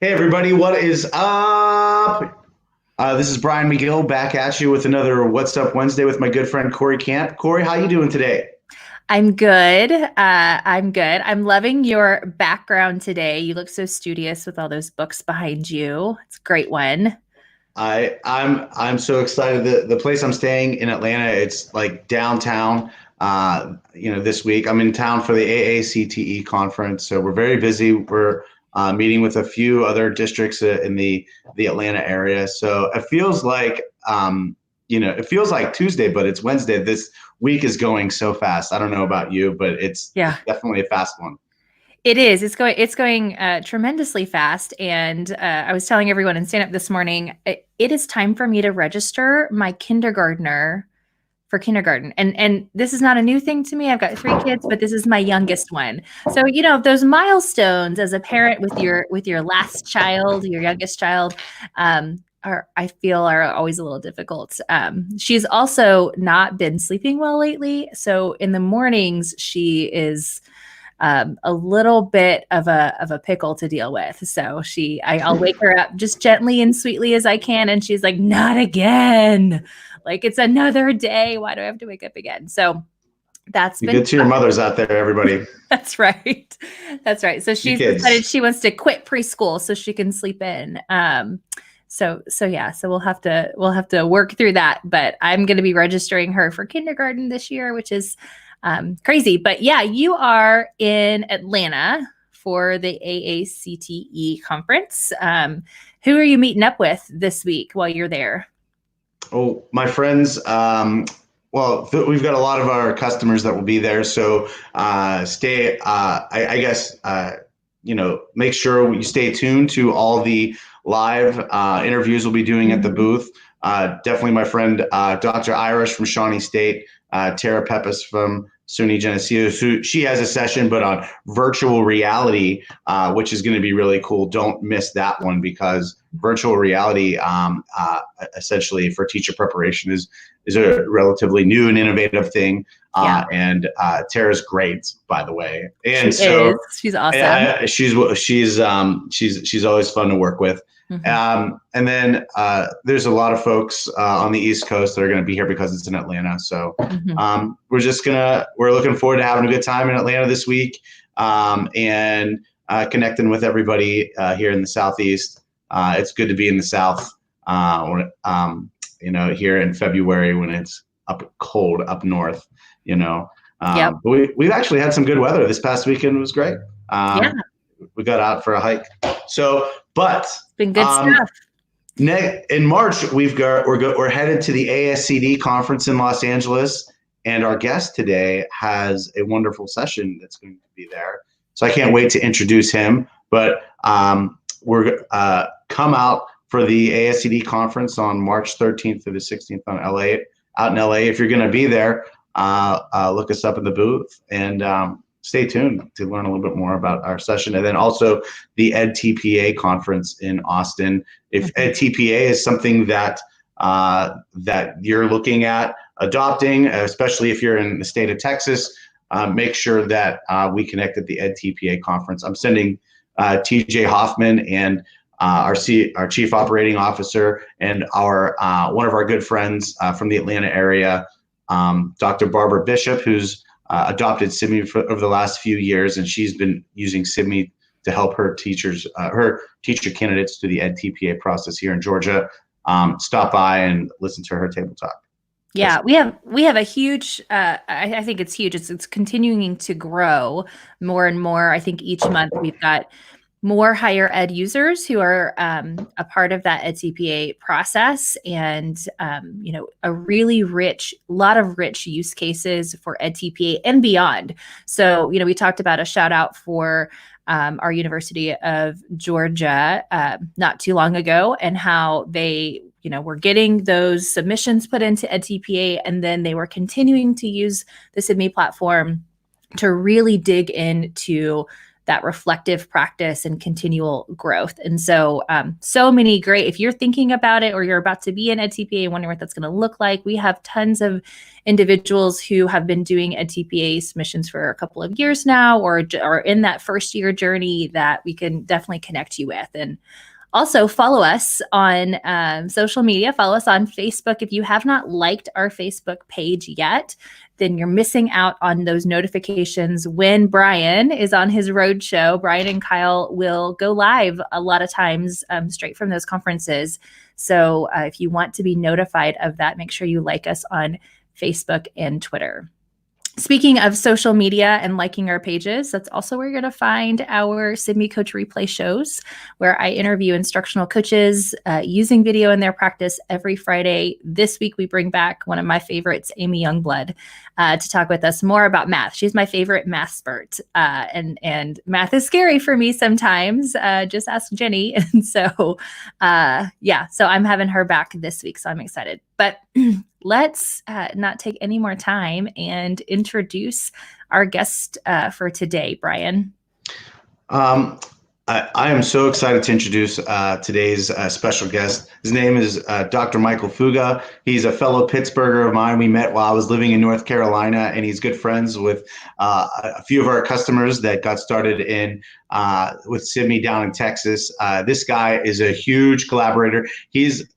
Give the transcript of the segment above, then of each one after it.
Hey everybody, what is up? This is Brian McGill back at you with another What's Up Wednesday with my good friend Corey Camp. Corey, how you doing today? I'm good. I'm good. I'm loving your background today. You look so studious with all those books behind you. It's a great one. I'm so excited. The place I'm staying in Atlanta, it's like downtown. This week I'm in town for the AACTE conference, so we're very busy. We're meeting with a few other districts in the Atlanta area. So it feels like it feels like Tuesday, but it's Wednesday. This week is going so fast. I don't know about you, but it's Yeah, definitely a fast one. it is. It's going tremendously fast. And I was telling everyone in stand up this morning, it is time for me to register my kindergartner for kindergarten. And this is not a new thing to me. I've got three kids, but this is my youngest one. So, those milestones as a parent with your last child, your youngest child, are I feel are always a little difficult. She's also not been sleeping well lately. So in the mornings, she is a little bit of a pickle to deal with. So I'll wake her up just gently and sweetly as I can, and she's like, "Not again! Like it's another day. Why do I have to wake up again?" So that's You been good to your mothers out there, everybody. that's right. That's right. So You she's decided kids. she wants to quit preschool so she can sleep in. So yeah, so we'll have to work through that. But I'm going to be registering her for kindergarten this year, which is crazy. But yeah, you are in Atlanta for the AACTE conference. Who are you meeting up with this week while you're there? Oh, my friends. We've got a lot of our customers that will be there, so stay. I guess make sure you stay tuned to all the live interviews we'll be doing at the Mhm. booth. Definitely, my friend Dr. Irish from Shawnee State, Tara Pepis from SUNY Geneseo. So she has a session, but on virtual reality, which is going to be really cool. Don't miss that one because virtual reality, essentially for teacher preparation, is a relatively new and innovative thing. Yeah, And Tara's great, by the way. she And is. so She's awesome. she's always fun to work with. Mhm. And then there's a lot of folks on the East Coast that are going to be here because it's in Atlanta. So Mhm. we're looking forward to having a good time in Atlanta this week, and connecting with everybody here in the Southeast. It's good to be in the South, here in February when it's up cold up north. You know, Yep. but we've actually had some good weather this past weekend. It was great. Yeah. We got out for a hike. So, but Been good um, stuff. in March we're headed to the ASCD conference in Los Angeles, and our guest today has a wonderful session that's going to be there. So I can't wait to introduce him. But we're come out for the ASCD conference on March 13th through the 16th out in LA. If you're going to be there, look us up in the booth and stay tuned to learn a little bit more about our session. And then also the EdTPA conference in Austin. If Mhm. EdTPA is something that you're looking at adopting, especially if you're in the state of Texas, make sure that we connect at the EdTPA conference. I'm sending TJ Hoffman and our chief operating officer and our one of our good friends from the Atlanta area, Dr. Barbara Bishop, who's adopted SibmeRoadshow over the last few years, and she's been using SibmeRoadshow to help her teacher candidates through the EdTPA process here in Georgia. Stop by and listen to her table talk. That's Yeah, we have a huge I think it's huge. It's continuing to grow more and more. I think each month we've got more higher ed users who are a part of that EdCPA process, and a really lot of rich use cases for EdTPA and beyond. So we talked about a shout out for our University of Georgia not too long ago, and how they were getting those submissions put into EdTPA, and then they were continuing to use the SIDME platform to really dig into that reflective practice and continual growth. And so, so many great, if you're thinking about it or you're about to be an EdTPA and wondering what that's going to look like, we have tons of individuals who have been doing EdTPA submissions for a couple of years now, or are in that first year journey that we can definitely connect you with. And also follow us on social media. Follow us on Facebook. If you have not liked our Facebook page yet, then you're missing out on those notifications when Brian is on his road show. Brian and Kyle will go live a lot of times straight from those conferences. So if you want to be notified of that, make sure you like us on Facebook and Twitter. Speaking of social media and liking our pages, that's also where you're going to find our SibMe Coach Replay shows, where I interview instructional coaches using video in their practice every Friday. This week, we bring back one of my favorites, Amy Youngblood, to talk with us more about math. She's my favorite math spurt, and math is scary for me sometimes. Just ask Jenny. And so, so I'm having her back this week, so I'm excited. But let's not take any more time and introduce our guest for today, Brian. I am so excited to introduce today's special guest. His name is Dr. Michael Fuga. He's a fellow Pittsburgher of mine. We met while I was living in North Carolina, and he's good friends with a few of our customers that got started in with SibMe down in Texas. This guy is a huge collaborator. He's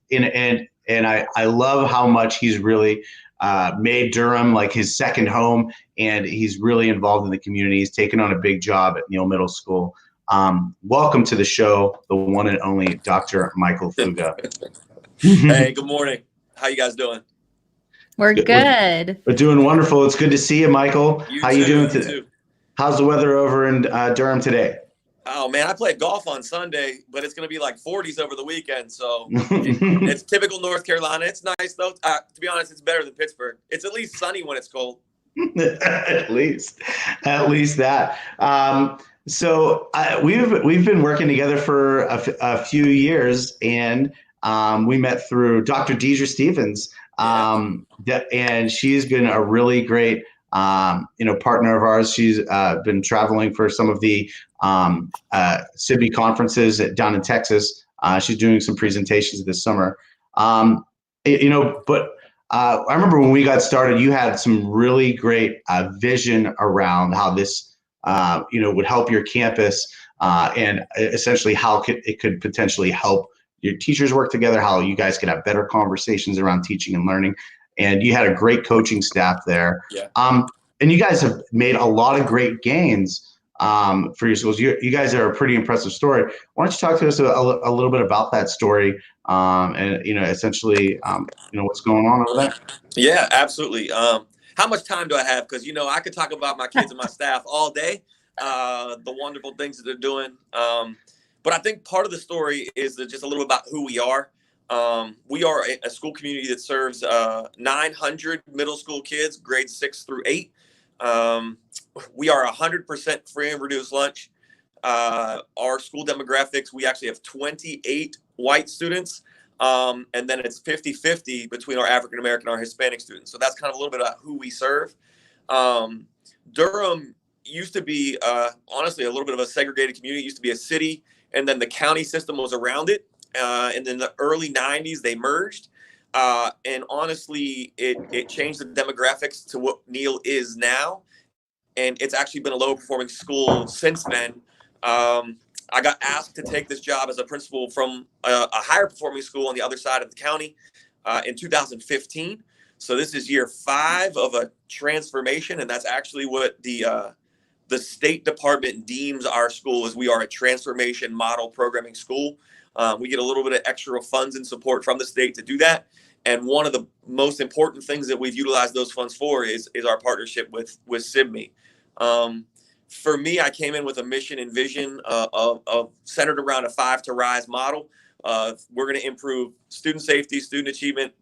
and I love how much he's really made Durham like his second home, and he's really involved in the community. He's taken on a big job at Neal Middle School. Welcome to the show, the one and only Dr. Michael Fuga. Hey, good morning. How you guys doing? We're good. We're doing wonderful. It's good to see you, Michael. How you doing today? How's the weather over in Durham today? Oh, man, I played golf on Sunday, but it's going to be like 40s over the weekend. So it's typical North Carolina. It's nice, though. To be honest, it's better than Pittsburgh. It's at least sunny when it's cold. at least that. So we've been working together for a few years, and we met through Dr. Deidre Stevens, and she's been a really great partner of ours. She's been traveling for some of the SibMe conferences down in Texas. She's doing some presentations this summer. But I remember when we got started, you had some really great vision around how this would help your campus, and essentially how it could potentially help your teachers work together, how you guys could have better conversations around teaching and learning. And you had a great coaching staff there. Yeah. And you guys have made a lot of great gains for your schools. You guys are a pretty impressive story. Why don't you talk to us a little bit about that story, and essentially what's going on over there? Yeah, absolutely. How much time do I have? Because I could talk about my kids and my staff all day, the wonderful things that they're doing. But I think part of the story is just a little about who we are. We are a school community that serves 900 middle school kids, grades 6 through 8. We are 100% free and reduced lunch. Our school demographics, we actually have 28 white students, and then it's 50-50 between our African American and our Hispanic students. So that's kind of a little bit about who we serve. Durham used to be, honestly, a little bit of a segregated community. It used to be a city, and then the county system was around it. And in the early 90s, they merged. And honestly, it changed the demographics to what Neal is now. And it's actually been a low performing school since then. I got asked to take this job as a principal from a higher performing school on the other side of the county in 2015. So this is year 5 of a transformation. And that's actually what the State Department deems our school as. We are a transformation model programming school. We get a little bit of extra funds and support from the state to do that. And one of the most important things that we've utilized those funds for is our partnership with SibMe. For me, I came in with a mission and vision of centered around a 5 to Rise model. We're going to improve student safety, student achievement,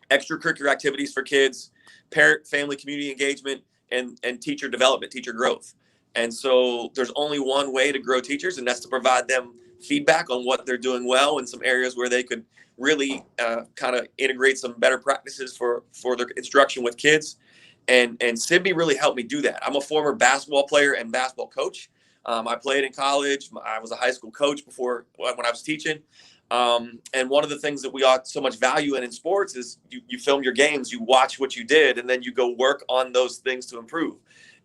extracurricular activities for kids, parent, family, community engagement, and teacher development, teacher growth. And so there's only one way to grow teachers, and that's to provide them feedback on what they're doing well in some areas where they could really kind of integrate some better practices for their instruction with kids. And SibMe really helped me do that. I'm a former basketball player and basketball coach. I played in college. I was a high school coach before when I was teaching. And one of the things that we ought so much value in sports is you film your games, you watch what you did, and then you go work on those things to improve.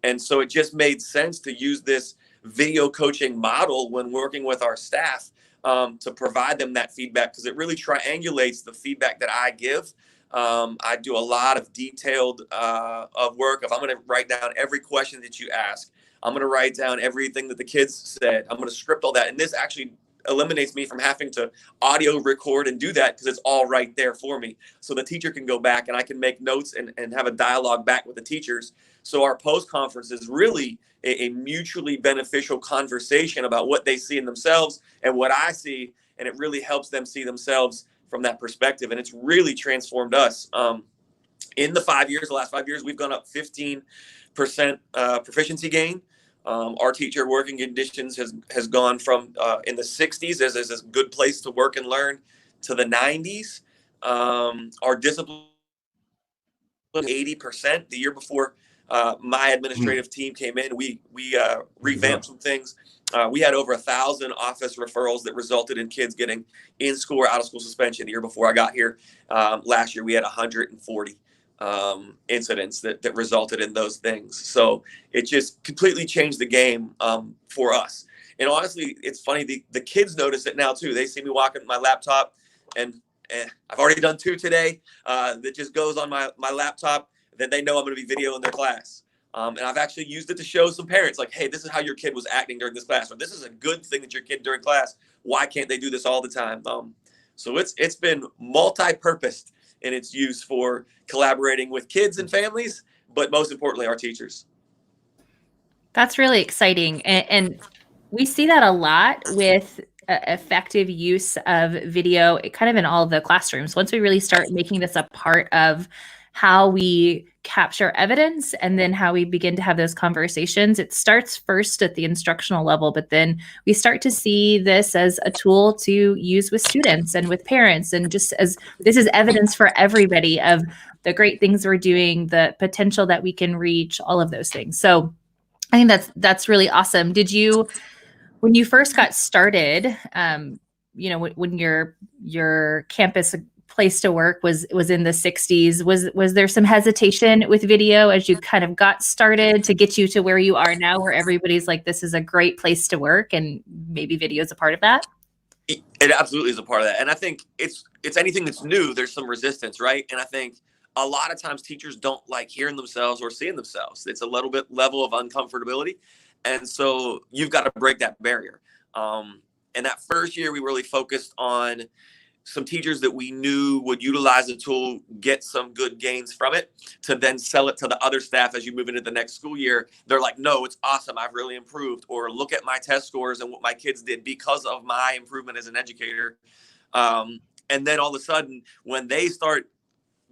And so it just made sense to use this video coaching model when working with our staff to provide them that feedback, because it really triangulates the feedback that I give. I do a lot of detailed of work. If I'm going to write down every question that you ask, I'm going to write down everything that the kids said. I'm going to script all that. And this actually eliminates me from having to audio record and do that, because it's all right there for me. So the teacher can go back and I can make notes and have a dialogue back with the teachers. So our post-conference is really a mutually beneficial conversation about what they see in themselves and what I see. And it really helps them see themselves from that perspective. And it's really transformed us. In the last 5 years, we've gone up 15% proficiency gain. Our teacher working conditions has gone from in the 60s as a good place to work and learn to the 90s. Our discipline 80%. The year before my administrative team came in, we revamped some things. We had over 1,000 office referrals that resulted in kids getting in school or out of school suspension. The year before I got here, last year we had 140 incidents that resulted in those things. So it just completely changed the game for us. And honestly, it's funny, the kids notice it now too. They see me walking with my laptop, and I've already done 2 today that just goes on my laptop. Then they know I'm going to be videoing their class. And I've actually used it to show some parents, like, hey, this is how your kid was acting during this class, or this is a good thing that your kid during class. Why can't they do this all the time? So it's been multi-purposed in its use for collaborating with kids and families, but most importantly, our teachers. That's really exciting. And we see that a lot with effective use of video, kind of in all of the classrooms. Once we really start making this a part of how we capture evidence and then how we begin to have those conversations, it starts first at the instructional level, but then we start to see this as a tool to use with students and with parents. And just as this is evidence for everybody of the great things we're doing, the potential that we can reach, all of those things. So I think that's really awesome. Did you, when you first got started, when your campus place to work was in the 60s, was there some hesitation with video as you kind of got started to get you to where you are now, where everybody's like, this is a great place to work, and maybe video is a part of that? It absolutely is a part of that. And I think it's anything that's new, there's some resistance, right? And I think a lot of times teachers don't like hearing themselves or seeing themselves. It's a little bit level of uncomfortability. And so you've got to break that barrier. And that first year, we really focused on some teachers that we knew would utilize the tool, get some good gains from it, to then sell it to the other staff as you move into the next school year. They're like, no, it's awesome. I've really improved. Or look at my test scores and what my kids did because of my improvement as an educator. And then all of a sudden, when they start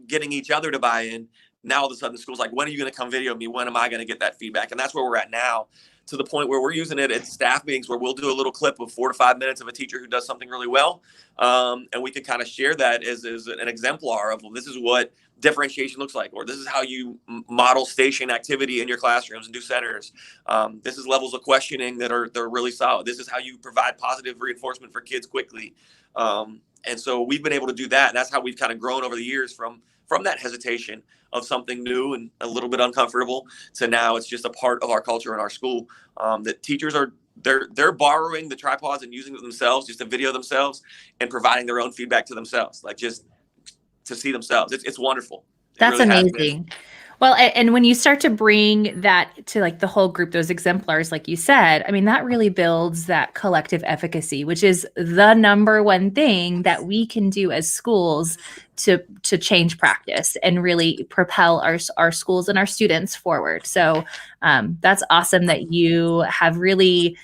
getting each other to buy in, now all of a sudden the school's like, when are you going to come video me? When am I going to get that feedback? And that's where we're at now, to the point where we're using it at staff meetings, where we'll do a little clip of 4 to 5 minutes of a teacher who does something really well. And we can kind of share that as an exemplar of, well, this is what differentiation looks like, or this is how you model station activity in your classrooms and do centers. This is levels of questioning they're really solid. This is how you provide positive reinforcement for kids quickly. And so we've been able to do that. And that's how we've kind of grown over the years from that hesitation of something new and a little bit uncomfortable to now it's just a part of our culture in our school. That teachers they're borrowing the tripods and using it themselves just to video themselves and providing their own feedback to themselves, like just to see themselves. It's wonderful. That's really amazing. Well, and when you start to bring that to like the whole group, those exemplars, like you said, I mean, that really builds that collective efficacy, which is the number one thing that we can do as schools to change practice and really propel our schools and our students forward. So that's awesome that you have really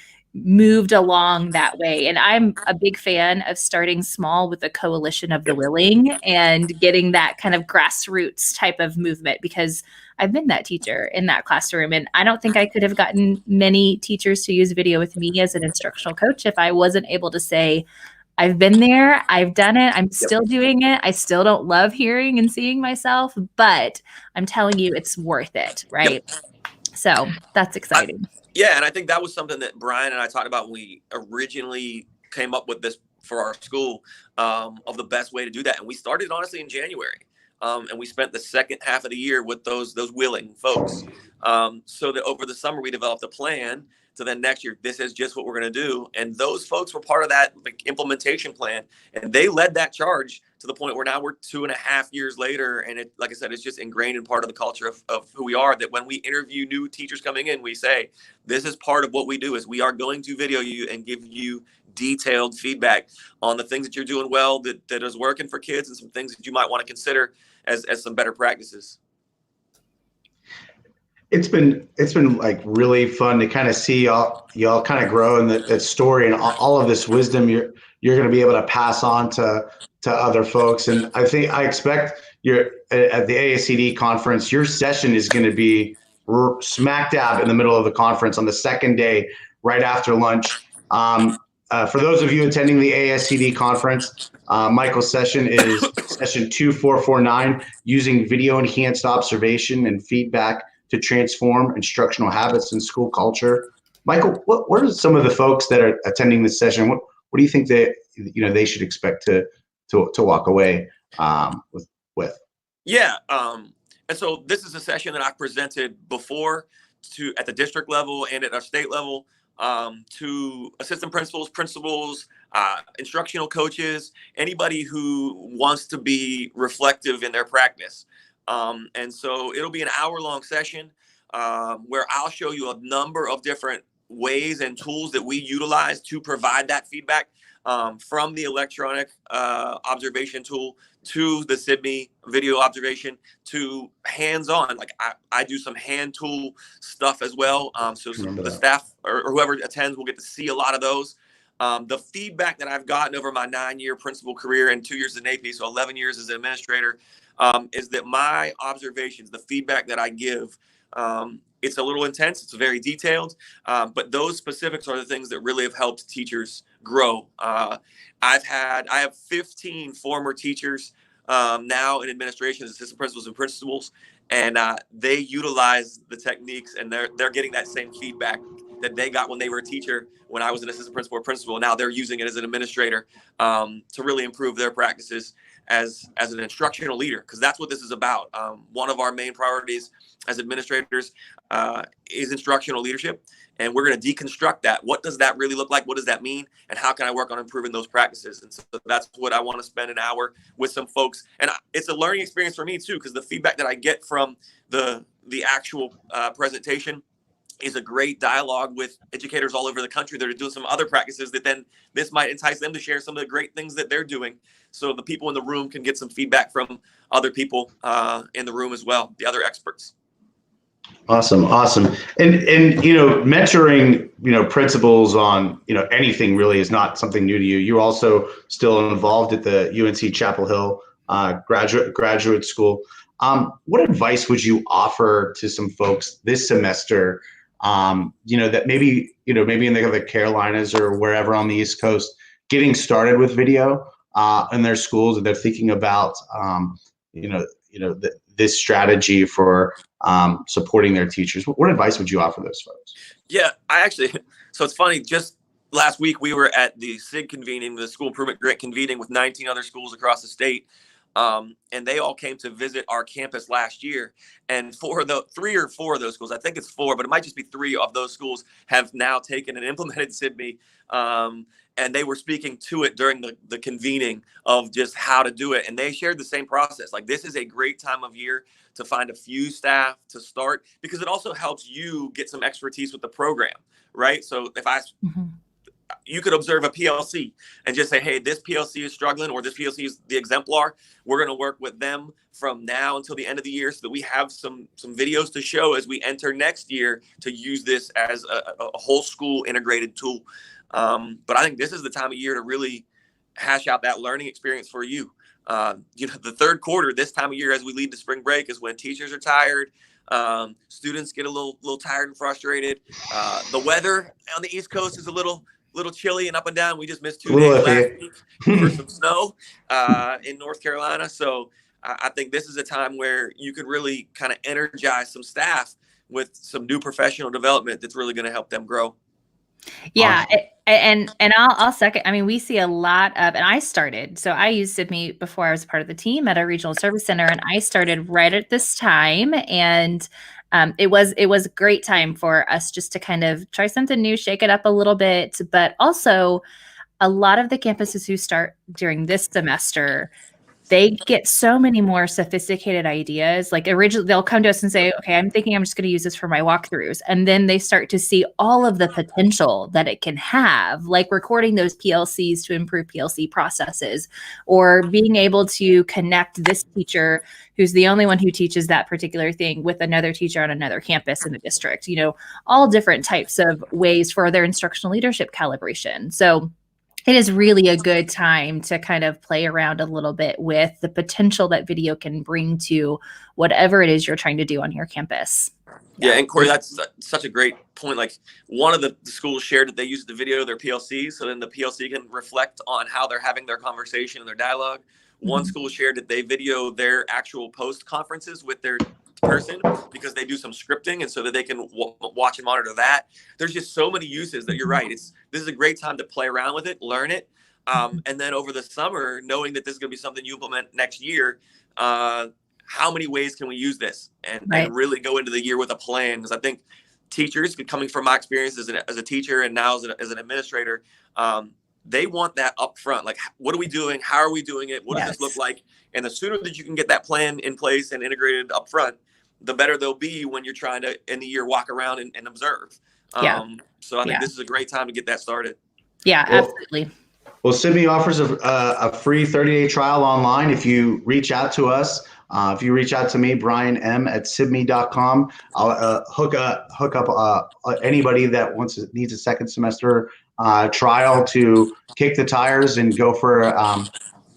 moved along that way. And I'm a big fan of starting small with a coalition of the willing and getting that kind of grassroots type of movement, because I've been that teacher in that classroom. And I don't think I could have gotten many teachers to use video with me as an instructional coach if I wasn't able to say, I've been there, I've done it, I'm still doing it. I still don't love hearing and seeing myself, but I'm telling you, it's worth it, right? So that's exciting. Yeah, and I think that was something that Brian and I talked about when we originally came up with this for our school, of the best way to do that. And we started honestly in January, and we spent the second half of the year with those willing folks, so that over the summer we developed a plan. So then next year, this is just what we're going to do. And those folks were part of that implementation plan, and they led that charge to the point where now we're 2.5 years later. And it, like I said, it's just ingrained in part of the culture of who we are, that when we interview new teachers coming in, we say, this is part of what we do, is we are going to video you and give you detailed feedback on the things that you're doing well, that is working for kids, and some things that you might want to consider as some better practices. It's been like really fun to kind of see y'all kind of grow in that story, and all of this wisdom you're going to be able to pass on to other folks. And I expect you're at the ASCD conference, your session is going to be smack dab in the middle of the conference on the second day, right after lunch. For those of you attending the ASCD conference, Michael's session is session 2449, using video enhanced observation and feedback to transform instructional habits in school culture. Michael, what are some of the folks that are attending this session? What do you think they should expect to walk away with? Yeah, and so this is a session that I've presented before at the district level and at our state level, to assistant principals, instructional coaches, anybody who wants to be reflective in their practice. And so it'll be an hour-long session, where I'll show you a number of different ways and tools that we utilize to provide that feedback, from the electronic observation tool to the SibmeRoadshow video observation to hands-on. Like I do some hand tool stuff as well. So the staff or whoever attends will get to see a lot of those. The feedback that I've gotten over my 9-year principal career and 2 years as an AP, so 11 years as an administrator, is that my observations, the feedback that I give, it's a little intense. It's very detailed, but those specifics are the things that really have helped teachers grow. I have 15 former teachers now in administration as assistant principals and principals, and they utilize the techniques, and they're getting that same feedback that they got when they were a teacher, when I was an assistant principal or principal. Now they're using it as an administrator, to really improve their practices as an instructional leader, because that's what this is about. One of our main priorities as administrators is instructional leadership, and we're going to deconstruct that. What does that really look like? What does that mean? And how can I work on improving those practices? And so that's what I want to spend an hour with some folks. And it's a learning experience for me too, because the feedback that I get from the actual presentation is a great dialogue with educators all over the country that are doing some other practices that then this might entice them to share some of the great things that they're doing. So the people in the room can get some feedback from other people in the room as well, the other experts. Awesome. And mentoring, principals on, anything really is not something new to you. You're also still involved at the UNC Chapel Hill graduate school. What advice would you offer to some folks this semester, that maybe in the Carolinas or wherever on the East Coast, getting started with video in their schools, and they're thinking about, this strategy for supporting their teachers? What advice would you offer those folks? Yeah, so it's funny, just last week we were at the SIG convening, the School Improvement Grant convening with 19 other schools across the state. And they all came to visit our campus last year. And 3 or 4 of those schools, I think it's 4, but it might just be 3 of those schools, have now taken and implemented SibmeRoadshow. And they were speaking to it during the convening of just how to do it. And they shared the same process. Like, this is a great time of year to find a few staff to start, because it also helps you get some expertise with the program, right? So if you could observe a PLC and just say, hey, this PLC is struggling, or this PLC is the exemplar. We're going to work with them from now until the end of the year so that we have some videos to show as we enter next year to use this as a whole school integrated tool. But I think this is the time of year to really hash out that learning experience for you. The third quarter, this time of year, as we lead to spring break, is when teachers are tired. Students get a little tired and frustrated. The weather on the East Coast is a little chilly and up and down. We just missed 2 days last week for some snow in North Carolina. So I think this is a time where you could really kind of energize some staff with some new professional development that's really going to help them grow. Yeah. And I'll second. I mean, we see a lot of, and I started, so I used SibMe before I was part of the team at a regional service center, and I started right at this time. And it was a great time for us just to kind of try something new, shake it up a little bit. But also, a lot of the campuses who start during this semester, they get so many more sophisticated ideas. Like originally they'll come to us and say, okay, I'm thinking I'm just going to use this for my walkthroughs. And then they start to see all of the potential that it can have, like recording those PLCs to improve PLC processes, or being able to connect this teacher who's the only one who teaches that particular thing with another teacher on another campus in the district, all different types of ways for their instructional leadership calibration. So it is really a good time to kind of play around a little bit with the potential that video can bring to whatever it is you're trying to do on your campus. Yeah, and Corey, that's such a great point. Like one of the schools shared that they use the video, their PLC, so then the PLC can reflect on how they're having their conversation and their dialogue. One school shared that they video their actual post conferences with their person because they do some scripting, and so that they can watch and monitor that. There's just so many uses that you're right. This is a great time to play around with it, learn it, and then over the summer, knowing that this is going to be something you implement next year, how many ways can we use this and really go into the year with a plan? Because I think teachers, coming from my experience as a teacher and now as an administrator, they want that up front. Like, what are we doing? How are we doing it? What does this look like? And the sooner that you can get that plan in place and integrated up front, the better they'll be when you're trying to, in the year, walk around and observe. So I think this is a great time to get that started. Yeah, absolutely. Well, SibMe offers a free 30-day trial online. If you reach out to us, if you reach out to me, Brian M. at SibMe.com, I'll hook up anybody that needs a second semester trial to kick the tires and go for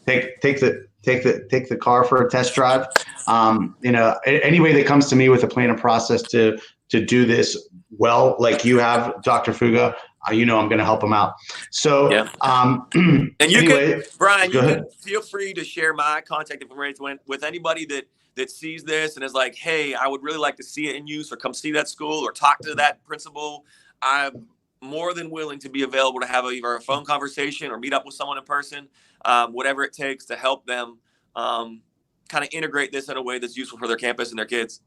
take the car for a test drive. Anybody that comes to me with a plan and process to do this well, like you have, Dr. Fuga, I'm going to help them out. So, and you anyway, Brian, you can feel free to share my contact information with anybody that sees this and is like, hey, I would really like to see it in use, or come see that school, or talk to that principal. I'm more than willing to be available to have either a phone conversation or meet up with someone in person, whatever it takes to help them kind of integrate this in a way that's useful for their campus and their kids.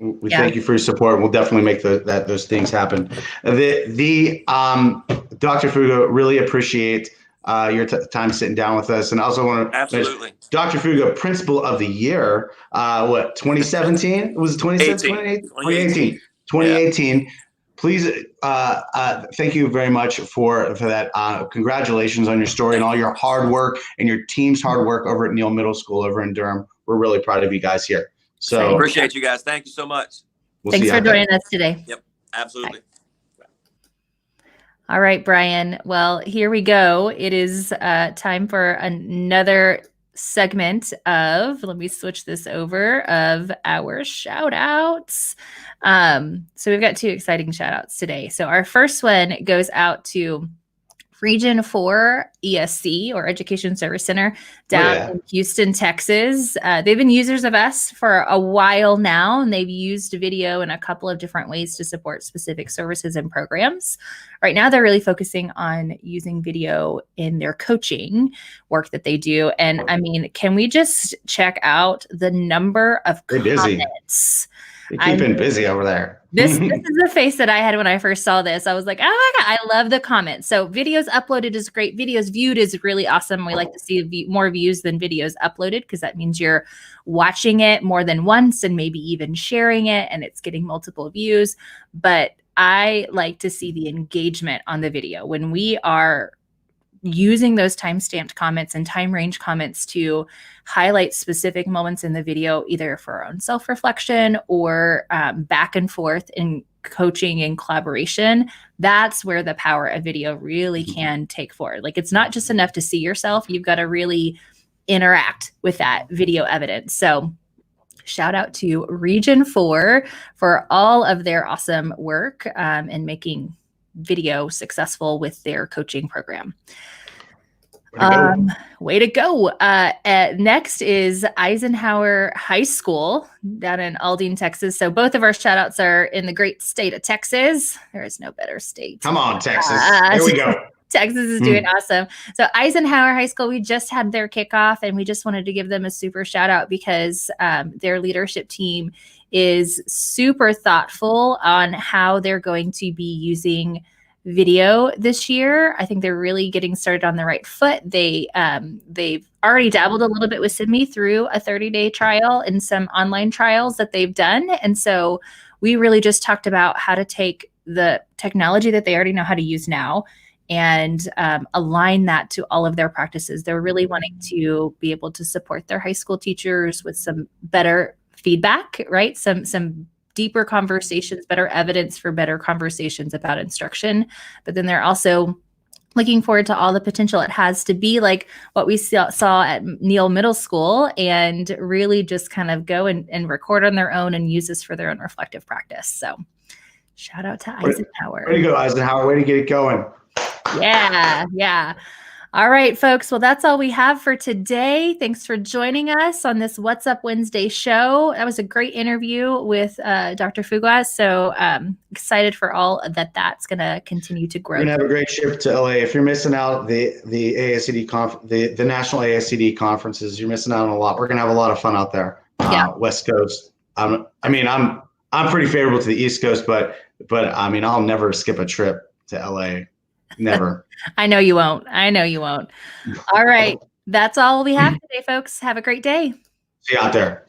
We thank you for your support. We'll definitely make those things happen. Dr. Fuga, really appreciate your time sitting down with us, and I also want to absolutely Dr. Fuga, Principal of the Year. 2017? It was 2018. 2018. Yeah. Please, thank you very much for that. Congratulations on your story and all your hard work and your team's hard work over at Neal Middle School over in Durham. We're really proud of you guys here. So appreciate you guys. Thank you so much. Thanks for joining us today. Yep, absolutely. Bye. All right, Brian. Well, here we go. It is time for another segment of, let me switch this over, of our shout outs. So we've got two exciting shout outs today. So our first one goes out to Region 4 ESC, or Education Service Center, down in Houston, Texas. They've been users of us for a while now, and they've used video in a couple of different ways to support specific services and programs. Right now, they're really focusing on using video in their coaching work that they do. And I mean, can we just check out the number of comments? You're keeping busy over there. This is the face that I had when I first saw this. I was like, oh my God, I love the comments. So videos uploaded is great. Videos viewed is really awesome. We like to see more views than videos uploaded, because that means you're watching it more than once and maybe even sharing it and it's getting multiple views. But I like to see the engagement on the video when we are using those time-stamped comments and time range comments to highlight specific moments in the video, either for our own self-reflection or back and forth in coaching and collaboration. That's where the power of video really can take forward. Like, it's not just enough to see yourself. You've got to really interact with that video evidence. So shout out to Region 4 for all of their awesome work in making video successful with their coaching program. Way to go. Next is Eisenhower High School down in Aldine, Texas. So both of our shout outs are in the great state of Texas. There is no better state. Come on, Texas. There we go. Texas is doing awesome. So Eisenhower High School, we just had their kickoff, and we just wanted to give them a super shout out because their leadership team is super thoughtful on how they're going to be using video this year. I think they're really getting started on the right foot. They've already dabbled a little bit with SibMe through a 30-day trial and some online trials that they've done. And so we really just talked about how to take the technology that they already know how to use now and align that to all of their practices. They're really wanting to be able to support their high school teachers with some better feedback, right? Some deeper conversations, better evidence for better conversations about instruction. But then they're also looking forward to all the potential it has to be like what we saw at Neal Middle School, and really just kind of go and record on their own and use this for their own reflective practice. So shout out to Eisenhower. Way to go, Eisenhower. Way to get it going. Yeah. All right, folks. Well, that's all we have for today. Thanks for joining us on this What's Up Wednesday show. That was a great interview with Dr. Fuga. So excited for all that's going to continue to grow. We're going to have a great trip to LA. If you're missing out the ASCD the national ASCD conferences, you're missing out on a lot. We're going to have a lot of fun out there. West Coast. I'm pretty favorable to the East Coast, but I mean, I'll never skip a trip to LA. Never. I know you won't. All right. That's all we have today, folks. Have a great day. See you out there.